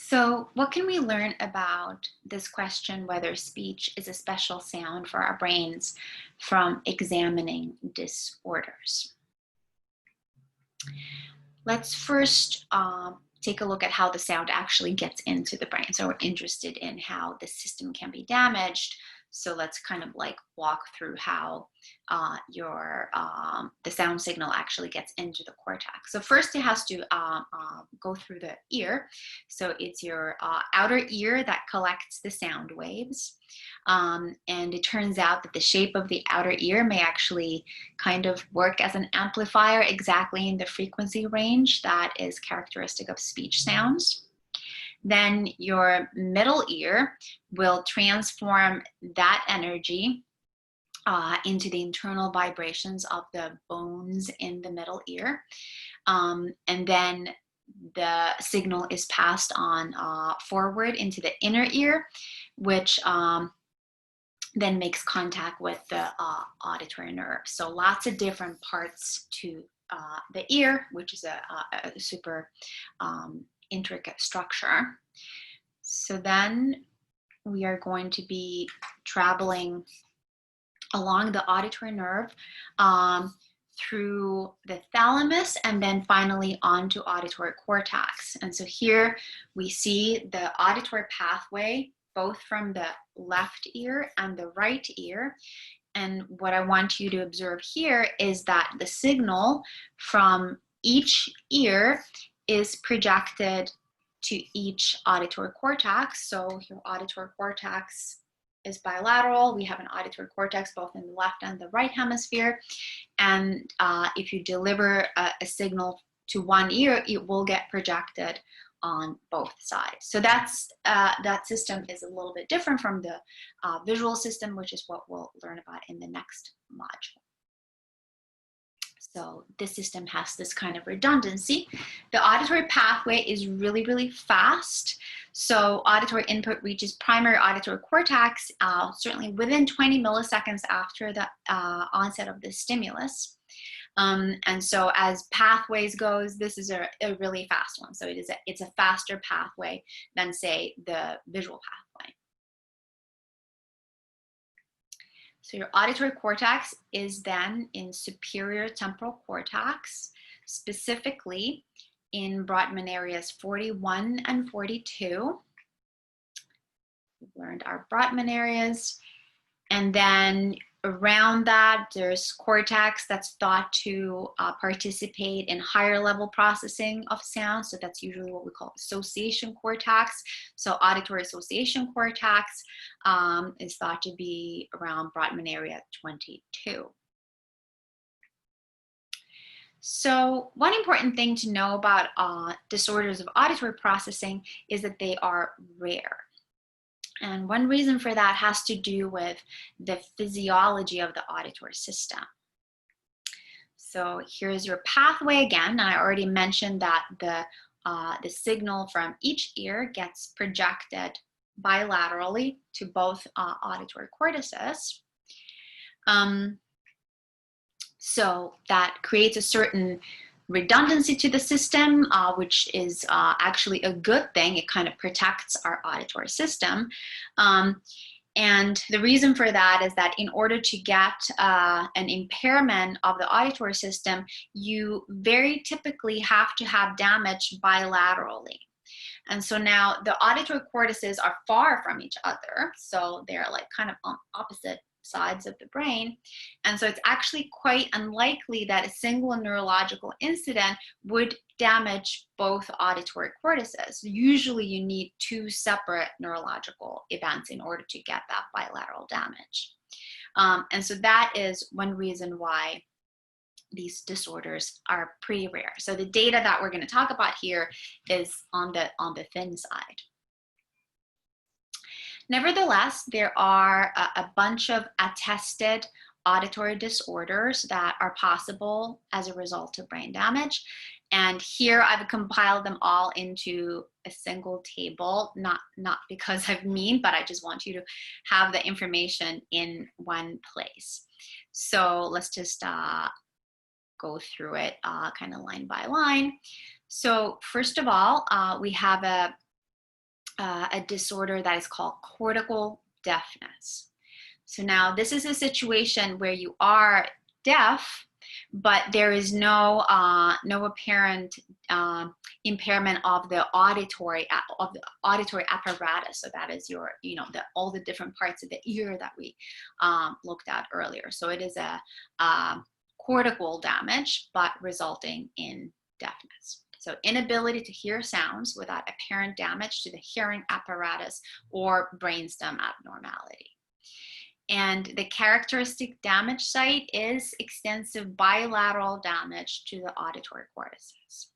So, what can we learn about this question whether speech is a special sound for our brains from examining disorders? Let's first take a look at how the sound actually gets into the brain. So, we're interested in how the system can be damaged. So, let's kind of like walk through how the sound signal actually gets into the cortex. So, first, it has to go through the ear. So, it's your outer ear that collects the sound waves. And it turns out that the shape of the outer ear may actually kind of work as an amplifier exactly in the frequency range that is characteristic of speech sounds. Then your middle ear will transform that energy into the internal vibrations of the bones in the middle ear. And then the signal is passed on forward into the inner ear, which then makes contact with the auditory nerve. So lots of different parts to the ear, which is a super intricate structure. So then we are going to be traveling along the auditory nerve through the thalamus and then finally onto auditory cortex. And so here we see the auditory pathway both from the left ear and the right ear. And what I want you to observe here is that the signal from each ear is projected to each auditory cortex. So your auditory cortex is bilateral. We have an auditory cortex both in the left and the right hemisphere. And if you deliver a signal to one ear, it will get projected on both sides. So that's that system is a little bit different from the visual system, which is what we'll learn about in the next module. So this system has this kind of redundancy. The auditory pathway is really, really fast. So auditory input reaches primary auditory cortex certainly within 20 milliseconds after the onset of the stimulus. And so as pathways goes, this is a really fast one. So it's a faster pathway than, say, the visual pathway. So your auditory cortex is then in superior temporal cortex, specifically in Brodmann areas 41 and 42. We've learned our Brodmann areas. And then around that, there's cortex that's thought to participate in higher level processing of sound. So that's usually what we call association cortex. So auditory association cortex is thought to be around Brodmann area 22. So one important thing to know about disorders of auditory processing is that they are rare. And one reason for that has to do with the physiology of the auditory system. So here's your pathway again. I already mentioned that the signal from each ear gets projected bilaterally to both auditory cortices. So that creates a certain redundancy to the system, which is actually a good thing. It kind of protects our auditory system. And the reason for that is that in order to get an impairment of the auditory system, you very typically have to have damage bilaterally. And so now the auditory cortices are far from each other. So they're like kind of on opposite sides of the brain. And so it's actually quite unlikely that a single neurological incident would damage both auditory cortices. Usually you need two separate neurological events in order to get that bilateral damage. And so that is one reason why these disorders are pretty rare. So the data that we're going to talk about here is on the thin side. Nevertheless, there are a bunch of attested auditory disorders that are possible as a result of brain damage. And here I've compiled them all into a single table, not because I'm mean, but I just want you to have the information in one place. So let's just go through it kind of line by line. So first of all, we have a a disorder that is called cortical deafness. So now this is a situation where you are deaf, but there is no apparent impairment of the auditory apparatus. So that is your, all the different parts of the ear that we looked at earlier. So it is a cortical damage, but resulting in deafness. So inability to hear sounds without apparent damage to the hearing apparatus or brainstem abnormality. And the characteristic damage site is extensive bilateral damage to the auditory cortices.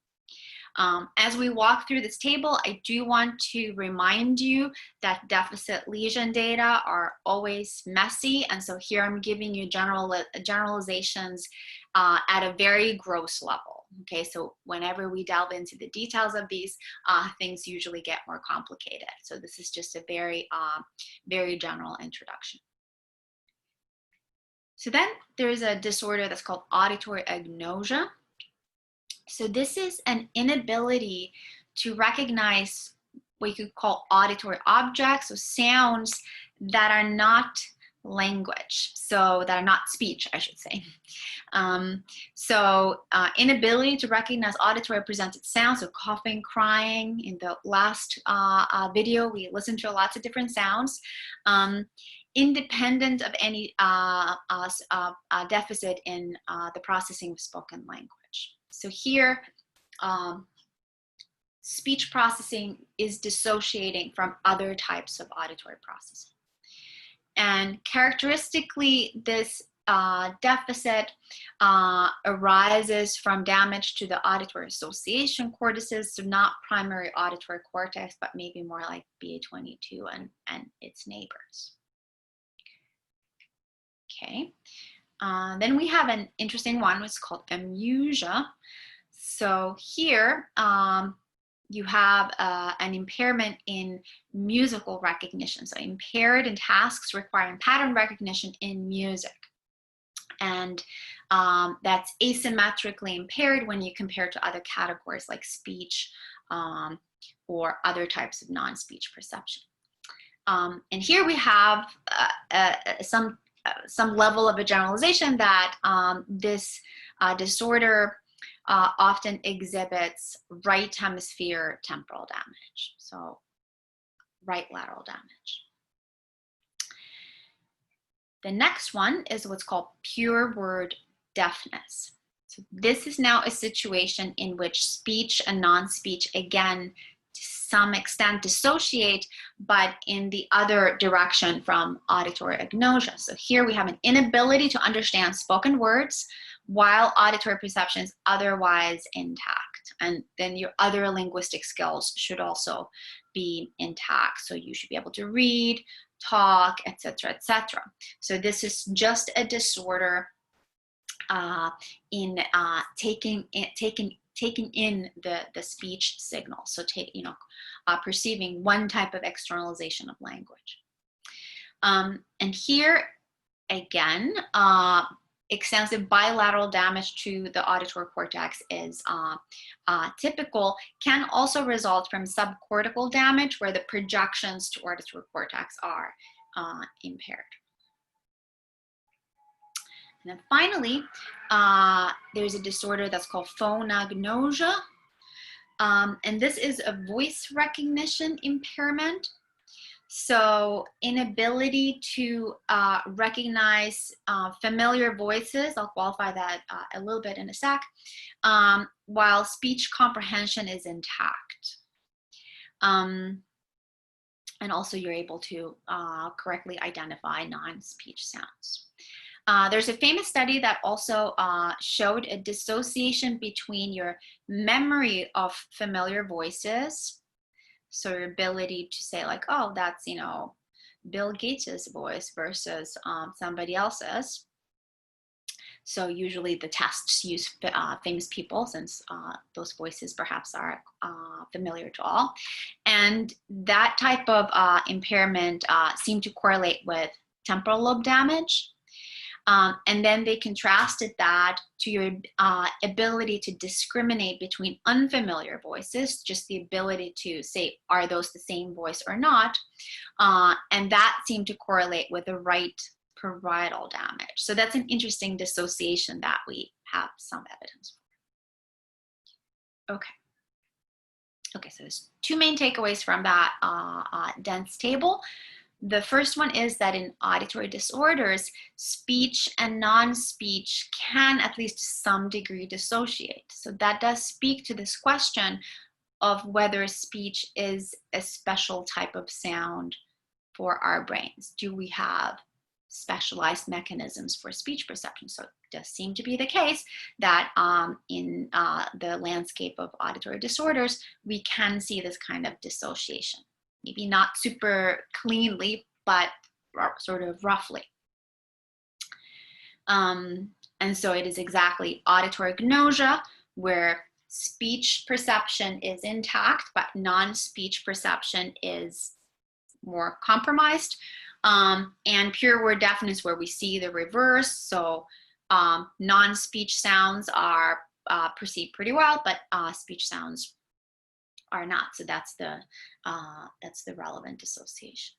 As we walk through this table, I do want to remind you that deficit lesion data are always messy. And so here I'm giving you generalizations at a very gross level. Okay, so whenever we delve into the details of these, things usually get more complicated. So this is just a very, very general introduction. So then there's a disorder that's called auditory agnosia. So this is an inability to recognize what you could call auditory objects, or sounds that are not language, so that are not speech, I should say. Inability to recognize auditory presented sounds, so coughing, crying. In the last video, we listened to lots of different sounds. Independent of any deficit in the processing of spoken language. So here, speech processing is dissociating from other types of auditory processing. And characteristically, this deficit arises from damage to the auditory association cortices, so not primary auditory cortex, but maybe more like BA22 and its neighbors. Okay, then we have an interesting one, which is called amusia. So here you have an impairment in musical recognition, so impaired in tasks requiring pattern recognition in music. And that's asymmetrically impaired when you compare to other categories like speech or other types of non-speech perception. And here we have some level of a generalization that this disorder often exhibits right hemisphere temporal damage, so right lateral damage. The next one is what's called pure word deafness. So this is now a situation in which speech and non-speech, again, to some extent dissociate, but in the other direction from auditory agnosia. So here we have an inability to understand spoken words while auditory perception is otherwise intact. And then your other linguistic skills should also be intact. So you should be able to read, talk, etc., etc. So this is just a disorder in taking in the speech signal, so perceiving one type of externalization of language. And here again, extensive bilateral damage to the auditory cortex is typical. Can also result from subcortical damage where the projections to auditory cortex are impaired. And then finally, there's a disorder that's called phonagnosia. And this is a voice recognition impairment. So inability to recognize familiar voices, I'll qualify that a little bit in a sec, while speech comprehension is intact. And also you're able to correctly identify non-speech sounds. There's a famous study that also showed a dissociation between your memory of familiar voices, so your ability to say like, oh, that's, Bill Gates's voice versus somebody else's. So usually the tests use famous people, since those voices perhaps are familiar to all. And that type of impairment seemed to correlate with temporal lobe damage. And then they contrasted that to your ability to discriminate between unfamiliar voices, just the ability to say, are those the same voice or not? And that seemed to correlate with the right parietal damage. So that's an interesting dissociation that we have some evidence for. Okay. Okay, so there's two main takeaways from that dense table. The first one is that in auditory disorders, speech and non-speech can, at least to some degree, dissociate. So that does speak to this question of whether speech is a special type of sound for our brains. Do we have specialized mechanisms for speech perception? So it does seem to be the case that in the landscape of auditory disorders, we can see this kind of dissociation. Maybe not super cleanly, but sort of roughly. And so it is exactly auditory gnosia, where speech perception is intact, but non-speech perception is more compromised. And pure word deafness, where we see the reverse. So non-speech sounds are perceived pretty well, but speech sounds are not. So that's the relevant dissociation.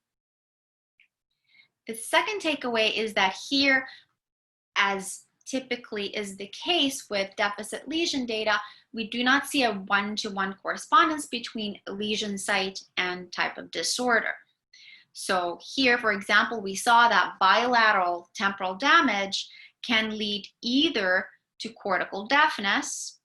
The second takeaway is that here, as typically is the case with deficit lesion data, we do not see a one-to-one correspondence between lesion site and type of disorder. So here, for example, we saw that bilateral temporal damage can lead either to cortical deafness.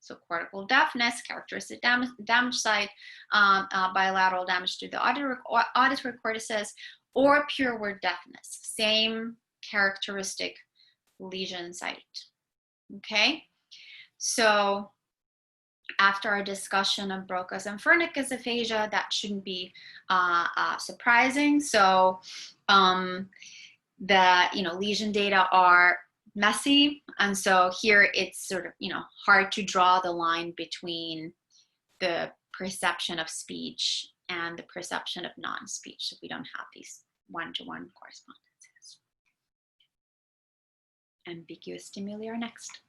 So cortical deafness, characteristic damage site, bilateral damage to the auditory cortices, or pure word deafness, same characteristic lesion site. Okay, so after our discussion of Broca's and Wernicke's aphasia, that shouldn't be surprising. So the lesion data are messy, and so here it's sort of hard to draw the line between the perception of speech and the perception of non-speech. So we don't have these one-to-one correspondences. Ambiguous stimuli are next.